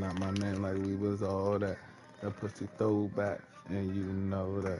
out my name like we was all that pussy throwback, and you know that.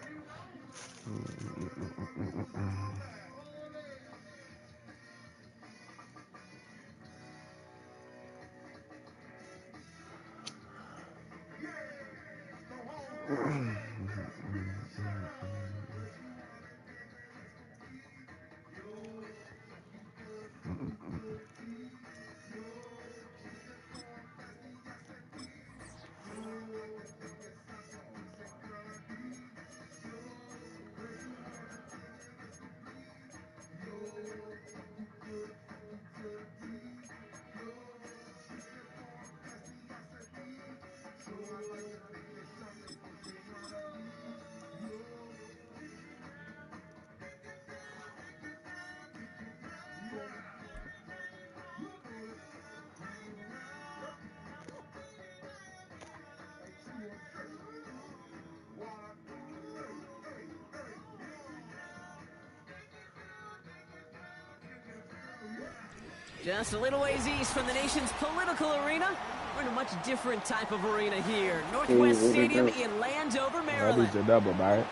Just a little ways east from the nation's political arena. We're in a much different type of arena here. Northwest Stadium in Landover, Maryland. That is a double, right?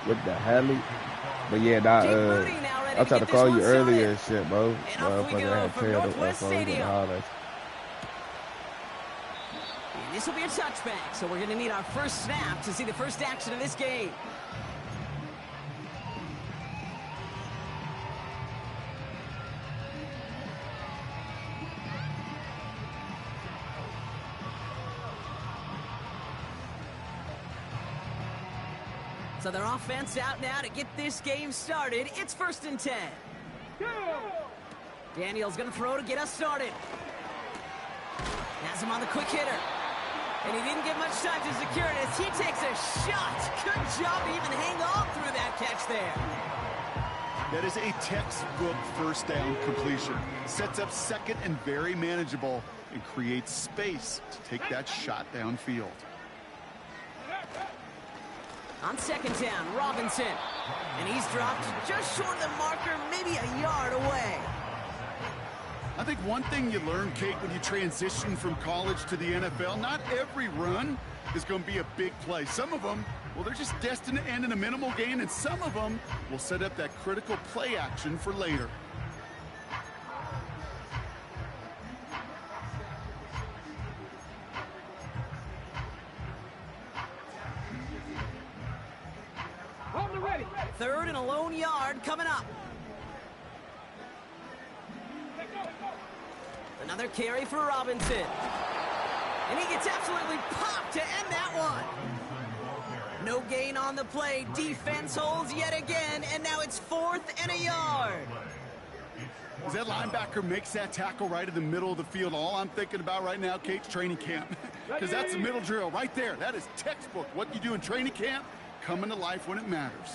What the hell? But yeah, I tried to call you earlier and shit, bro. Motherfucker had tailed the Stadium. This will be a touchback, so we're going to need our first snap to see the first action of this game. So their offense out now to get this game started. It's 1st and 10. Daniel's going to throw to get us started. Has him on the quick hitter. And he didn't get much time to secure it as he takes a shot. Good job to even hang on through that catch there. That is a textbook first down completion. Sets up second and very manageable and creates space to take that shot downfield. On 2nd down, Robinson. And he's dropped just short of the marker, maybe a yard away. I think one thing you learn, Kate, when you transition from college to the NFL, not every run is going to be a big play. Some of them, well, they're just destined to end in a minimal gain, and some of them will set up that critical play action for later. Third and a lone yard coming up. Another carry for Robinson. And he gets absolutely popped to end that one. No gain on the play. Defense holds yet again, and now it's 4th and a yard. As that linebacker makes that tackle right in the middle of the field, all I'm thinking about right now, Kate's training camp. Because that's the middle drill right there. That is textbook. What you do in training camp, coming to life when it matters.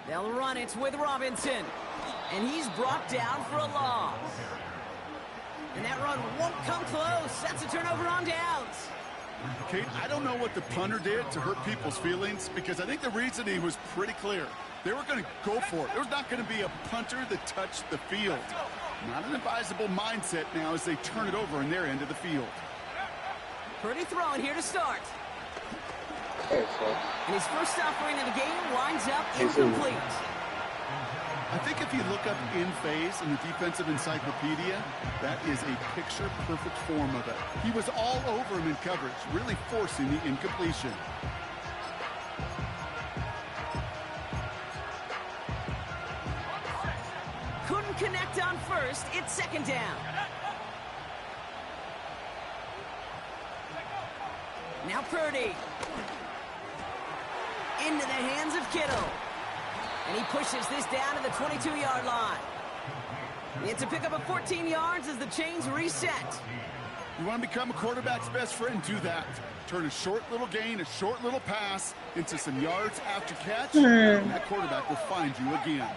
They'll run it with Robinson. And he's brought down for a loss. And that run won't come close. That's a turnover on downs. Kate, I don't know what the punter did to hurt people's feelings, because I think the reasoning was pretty clear. They were going to go for it. There's not going to be a punter that touched the field. Not an advisable mindset now as they turn it over in their end of the field. Pretty throwing here to start. And his first offering of the game winds up incomplete. I think if you look up in phase in the defensive encyclopedia, that is a picture-perfect form of it. He was all over him in coverage, really forcing the incompletion. Couldn't connect on first. It's 2nd down. Now Purdy. Into the hands of Kittle. And he pushes this down to the 22-yard line. It's a pickup of 14 yards as the chains reset. You want to become a quarterback's best friend? Do that. Turn a short little gain, a short little pass into some yards after catch, and that quarterback will find you again.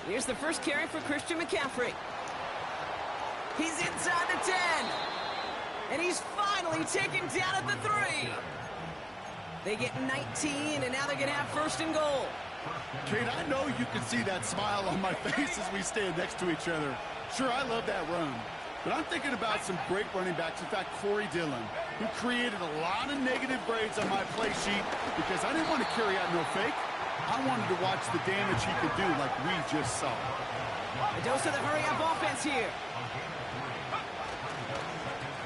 Here's the first carry for Christian McCaffrey. He's inside the 10. And he's finally taken down at the 3. They get 19, and now they're going to have first and goal. Kate, I know you can see that smile on my face as we stand next to each other. Sure, I love that run. But I'm thinking about some great running backs. In fact, Corey Dillon, who created a lot of negative grades on my play sheet because I didn't want to carry out no fake. I wanted to watch the damage he could do like we just saw. A dose of the hurry-up offense here.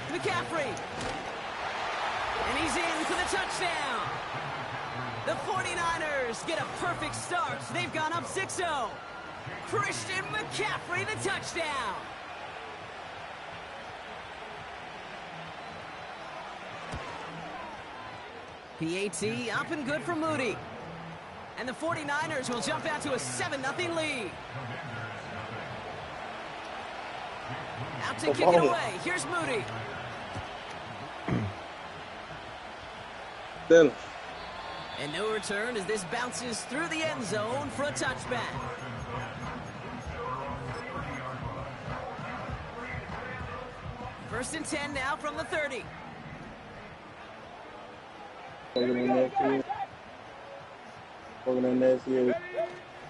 McCaffrey. And he's in for the touchdown. The 49ers get a perfect start. They've gone up 6-0. Christian McCaffrey, the touchdown. PAT up and good for Moody. And the 49ers will jump out to a 7-0 lead. Out to kick it away. Here's Moody. Then. And no return as this bounces through the end zone for a touchback. First and 10 now from the 30.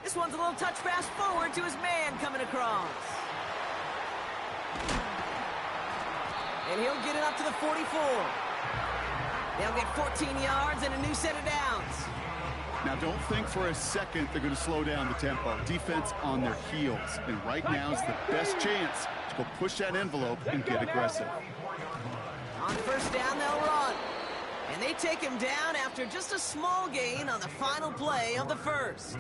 This one's a little touch pass forward to his man coming across. And he'll get it up to the 44. They'll get 14 yards and a new set of downs. Now, don't think for a second they're going to slow down the tempo. Defense on their heels. And right now is the best chance to go push that envelope and get aggressive. On first down, they'll run. And they take him down after just a small gain on the final play of the first.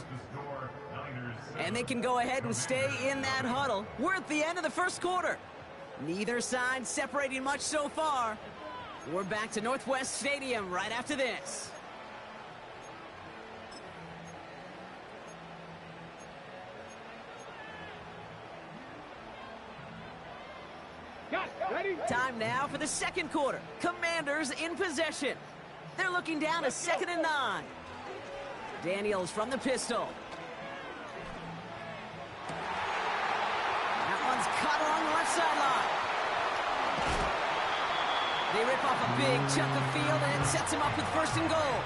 And they can go ahead and stay in that huddle. We're at the end of the first quarter. Neither side separating much so far. We're back to Northwest Stadium right after this. Time now for the second quarter. Commanders in possession. They're looking down to 2nd and 9. Daniels from the pistol. That one's caught along the left sideline. They rip off a big chunk of field and it sets him up with first and goal.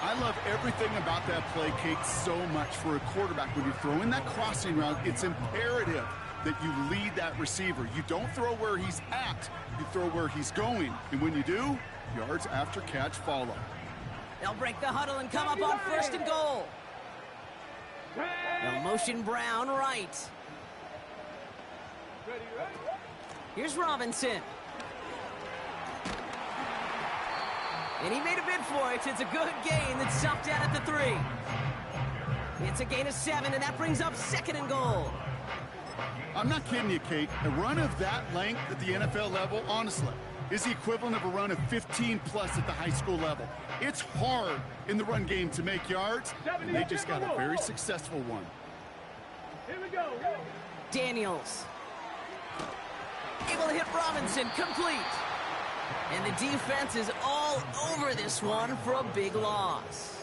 I love everything about that play, Kate, so much for a quarterback. When you're throwing that crossing route, it's imperative that you lead that receiver. You don't throw where he's at, you throw where he's going. And when you do, yards after catch follow. They'll break the huddle and come up on first and goal. They'll motion Brown right. Here's Robinson. And he made a bid for it. It's a good gain that's stopped down at the 3. It's a gain of 7, and that brings up 2nd and goal. I'm not kidding you, Kate. A run of that length at the NFL level, honestly, is the equivalent of a run of 15-plus at the high school level. It's hard in the run game to make yards, and they just got a very successful one. Here we go. Daniels. Able to hit Robinson, complete. And the defense is all over this one for a big loss.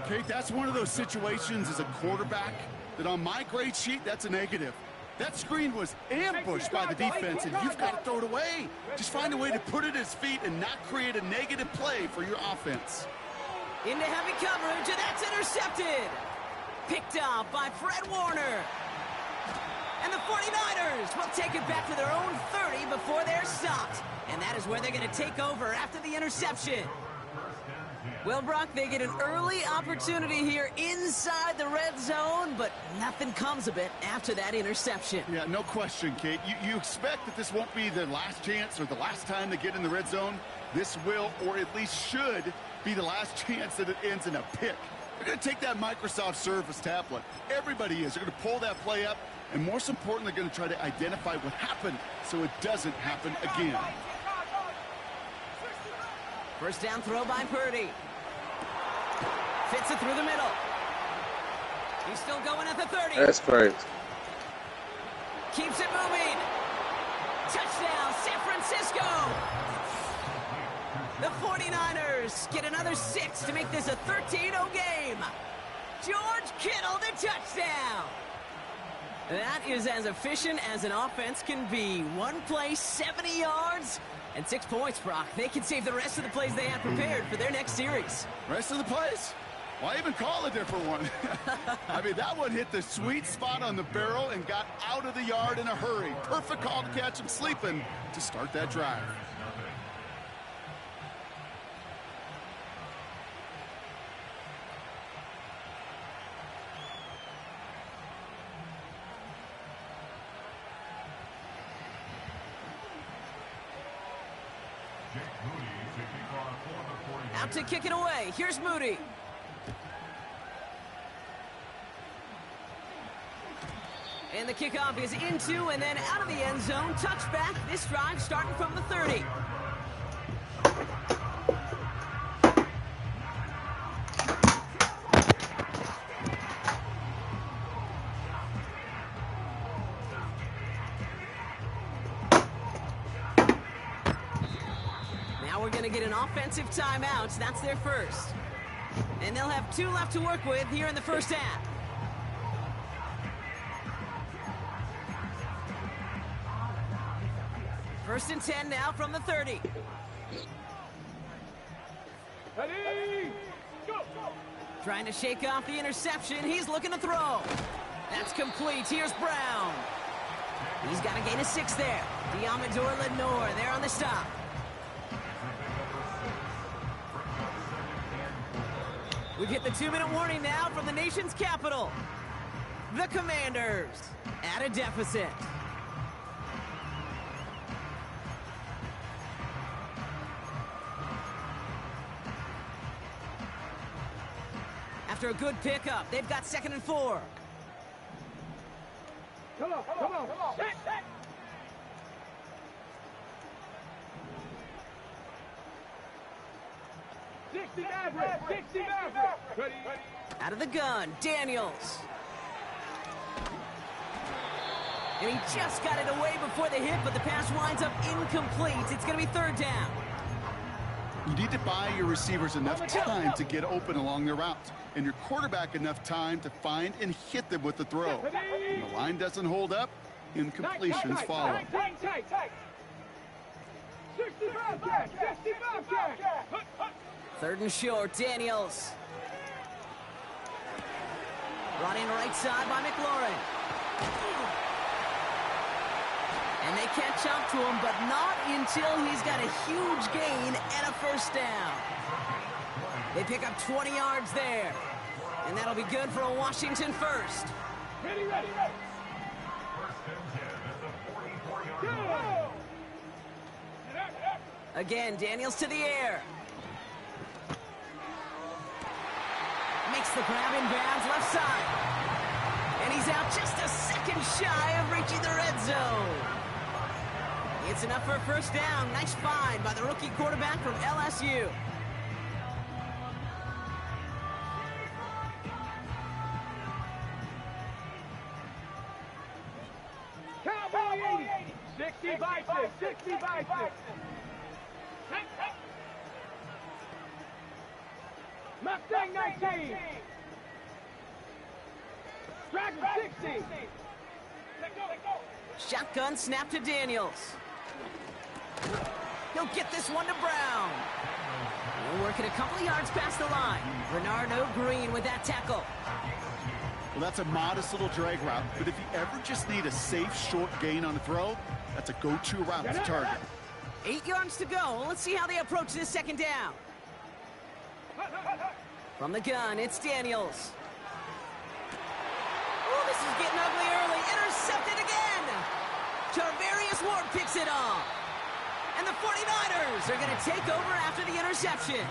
Kate, that's one of those situations as a quarterback that on my grade sheet, that's a negative. That screen was ambushed by the defense, and you've got to throw it away. Just find a way to put it at his feet and not create a negative play for your offense. Into heavy coverage, and that's intercepted. Picked up by Fred Warner. And the 49ers will take it back to their own 30 before they're stopped. And that is where they're going to take over after the interception. Well, Brock, they get an early opportunity here inside the red zone, but nothing comes of it after that interception. Yeah, no question, Kate. You expect that this won't be their last chance or the last time they get in the red zone. This will, or at least should, be the last chance that it ends in a pick. They're going to take that Microsoft Surface tablet. Everybody is. They're going to pull that play up, and most importantly, they're going to try to identify what happened so it doesn't happen again. First down throw by Purdy. Fits it through the middle. He's still going at the 30. That's crazy. Keeps it moving. Touchdown, San Francisco. The 49ers get another 6 to make this a 13-0 game. George Kittle, the touchdown. That is as efficient as an offense can be. One play, 70 yards, and 6 points, Brock. They can save the rest of the plays they have prepared for their next series. Rest of the plays? Why even call a different one? I mean, that one hit the sweet spot on the barrel and got out of the yard in a hurry. Perfect call to catch him sleeping to start that drive. Out to kick it away. Here's Moody. And the kickoff is into and then out of the end zone. Touchback. This drive starting from the 30. Now we're going to get an offensive timeout. That's their first. And they'll have 2 left to work with here in the first half. First and 10 now from the 30. Ready, go! Trying to shake off the interception. He's looking to throw. That's complete. Here's Brown. He's got a gain of 6 there. Diamador Lenore there on the stop. We've hit the 2-minute warning now from the nation's capital. The Commanders at a deficit. After a good pickup, they've got 2nd and 4. Come on, come on, come on. Hit, hit. Ready. Out of the gun, Daniels. And he just got it away before the hit, but the pass winds up incomplete. It's going to be 3rd down. You need to buy your receivers enough time to get open along their routes, and your quarterback enough time to find and hit them with the throw. When the line doesn't hold up, incompletions follow. Tight. 65 catch. 3rd and short, Daniels. Brought in right side by McLaurin. And they catch up to him, but not until he's got a huge gain and a 1st down. They pick up 20 yards there. And that'll be good for a Washington 1st. Ready. Go! Again, Daniels to the air. Makes the grab in bounds left side. And he's out just a second shy of reaching the red zone. It's enough for a 1st down. Nice find by the rookie quarterback from LSU. Cowboy 80. 60 by 6. Mustang 19. Dragon 60. Let go. Shotgun snap to Daniels. He'll get this one to Brown. He'll work it a couple of yards past the line. Bernardo Green with that tackle. Well, that's a modest little drag route, but if you ever just need a safe, short gain on a throw, that's a go-to route to target. 8 yards to go. Let's see how they approach this 2nd down. From the gun, it's Daniels. Oh, this is getting ugly early. Intercepted again. Tarvarius Ward picks it off. And the 49ers are going to take over after the interception.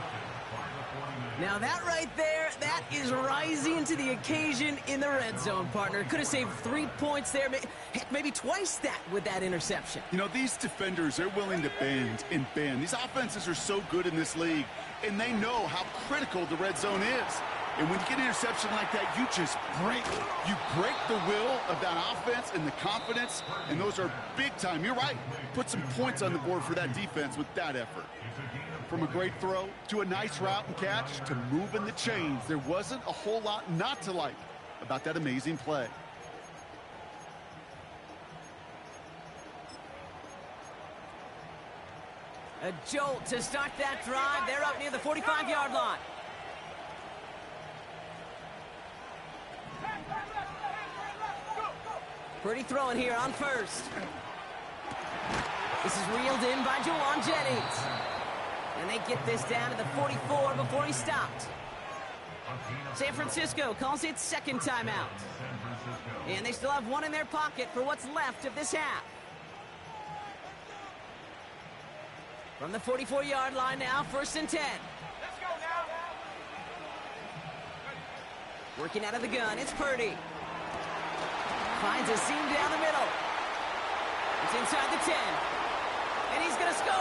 Now that right there, that is rising to the occasion in the red zone, partner. Could have saved 3 points there, heck, maybe twice that with that interception. You know, these defenders, they're willing to bend and bend. These offenses are so good in this league, and they know how critical the red zone is. And when you get an interception like that, you just break. You break the will of that offense and the confidence, and those are big time. You're right. Put some points on the board for that defense with that effort. From a great throw to a nice route and catch to moving the chains, there wasn't a whole lot not to like about that amazing play. A jolt to start that drive. They're up near the 45-yard line. Pretty throwing here on first. This is reeled in by Juwan Jennings. And they get this down to the 44 before he stopped. San Francisco calls it second timeout. And they still have one in their pocket for what's left of this half. From the 44-yard line now, 1st and 10. Let's go now. Working out of the gun, it's Purdy. Finds a seam down the middle. It's inside the 10. And he's going to score.